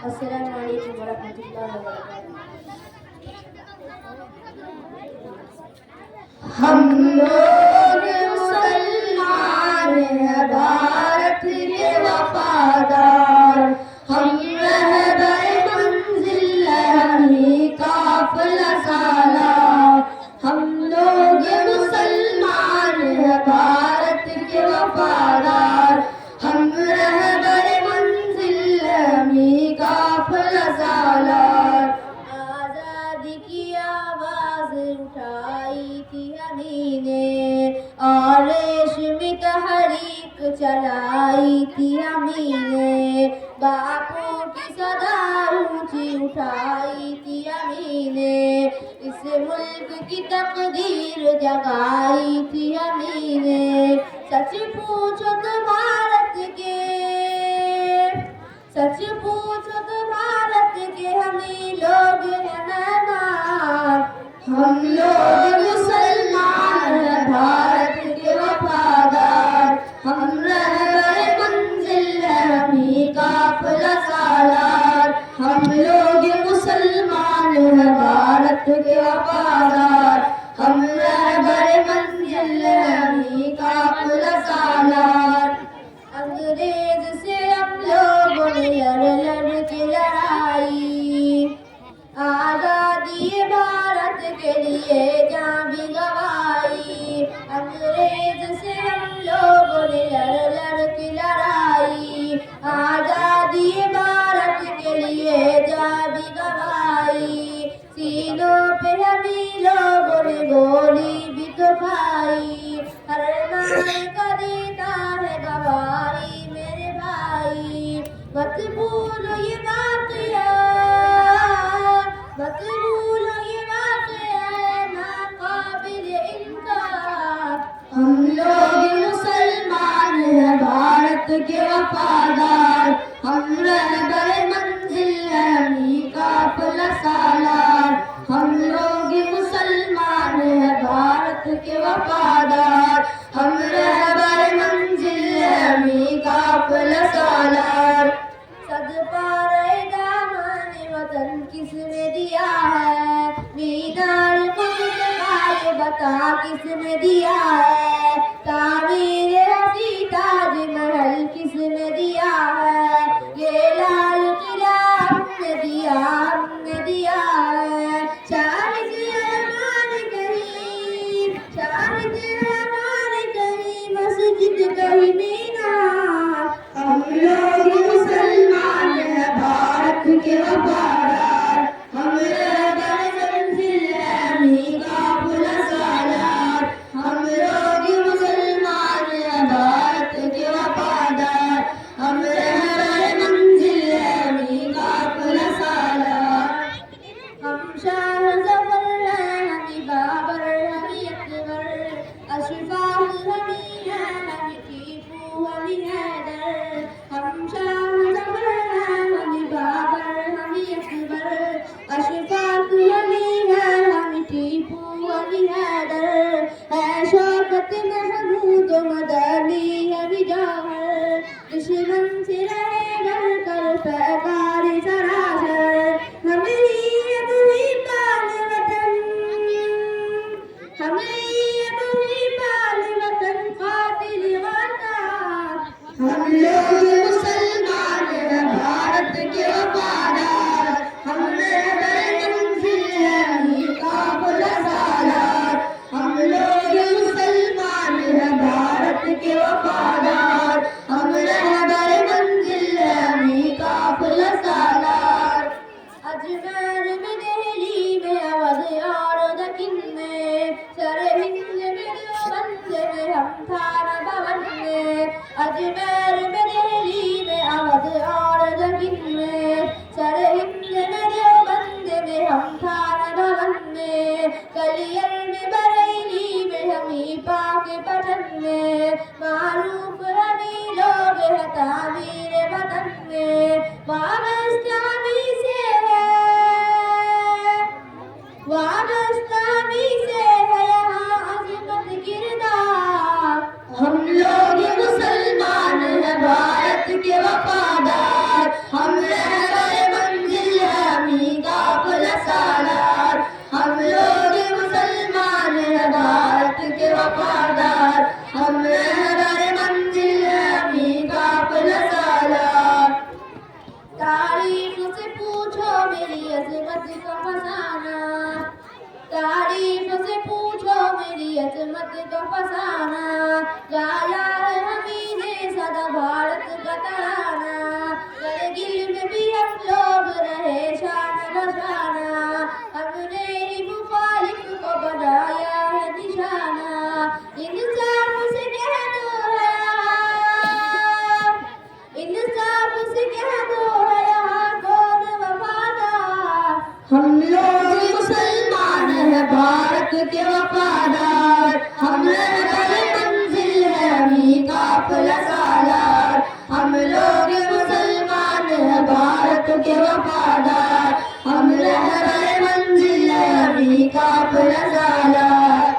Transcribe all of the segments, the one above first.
अस्सलामु अलैकुम वरहमतुल्लाहि वबरकातुहू। हम लोग मुसलमान हैं, भारत के वफादार, हम रहबर मंजिल हमी काफिला सालार। हम लोग मुसलमान हैं, भारत के वफादार, हम रहबर मंजिल हमी काफिला सालार। आजादी की आवाज उठाई थी हमी ने, और रेशमी तहरीक चलाई थी हमी ने, बापू की सदा ऊंची उठाई थी हमी ने, इस मुल्क की तकदीर जगाई थी हमी ने। सच पूछो तो भारत के, सच पूछो तो भारत के हमी लोग हैं मेहमान। हम लोग मुसलमान हैं, भारत के वफादार, हम रहबर मंजिल हैं हमी काफिला सालार। हम लोग मुसलमान हैं, भारत के वफादार, हम रहबर मंजिल हैं हमी काफिला सालार। अंग्रेज से हम लोगों ने लड़ के लड़ाई, आजादी भारत के लिए जान भी गवाई। अंग्रेज से हम लोगों ने लड़ के लड़ाई, आजादी भारत के लिए जान भी गवाई। सीनों पे हमी लोगों ने गोली भी तो खाई, हर नाम का देता है गवाही मेरे भाई। मत भूलो ये बात यार, मत भूलो ये बात है नाकाबिल इनकार। हम लोग मुसलमान हैं, भारत के वफादार, हम रहबर मंजिल हैं हमी काफिला सालार। हम लोग मुसलमान हैं, भारत के वफादार, हम रहबर मंजिल हैं हमी काफिला सालार। सदपारे दामन वतन किसने दिया है, मीनार मुल्क का ये बता किसने दिया है। तामीर हसी ताजमहल किसने दिया है, ये लाल किला हमने दिया, हमने दिया है। शाहिद रहमान करीम, शाहिद रहमान करीम, मस्जिद कहीं मीनार। हम लोग मुसलमान हैं, भारत के वफादार, हम रहबर मंजिल हैं हमी काफिला सालार। हम लोग मुसलमान हैं, भारत के वफादार, हम रहबर मंजिल हैं हमी काफिला सालार। तारीफ से पूछो मेरी अजमत का फसाना, तारीफ से पूछो मेरी अजमत का फसाना। गाया है हमी ने सदा भारत का तराना, कारगिल में भी हम लोग रहे शान बशाना। हमने ही मुखालिफ को बनाया है निशाना। इंसाफ से कह दो है यहाँ, इंसाफ से कह दो है यहाँ कौन वफादार। हम लोग मुसलमान है भारत के वफादार, हम रहबर मंजिल है अभी काफिला सालार। हम लोग मुसलमान है भारत के वफादार, हम रहबर मंजिल है अभी काफिला सालार।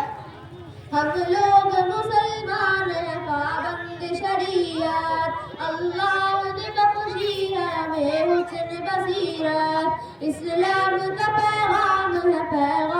हम लोग मुसलमान है पाबंद शरीयत, अल्लाह ने बख्शी है हमें हुस्न बसीरत। इस्लाम का पैगाम है पैगाम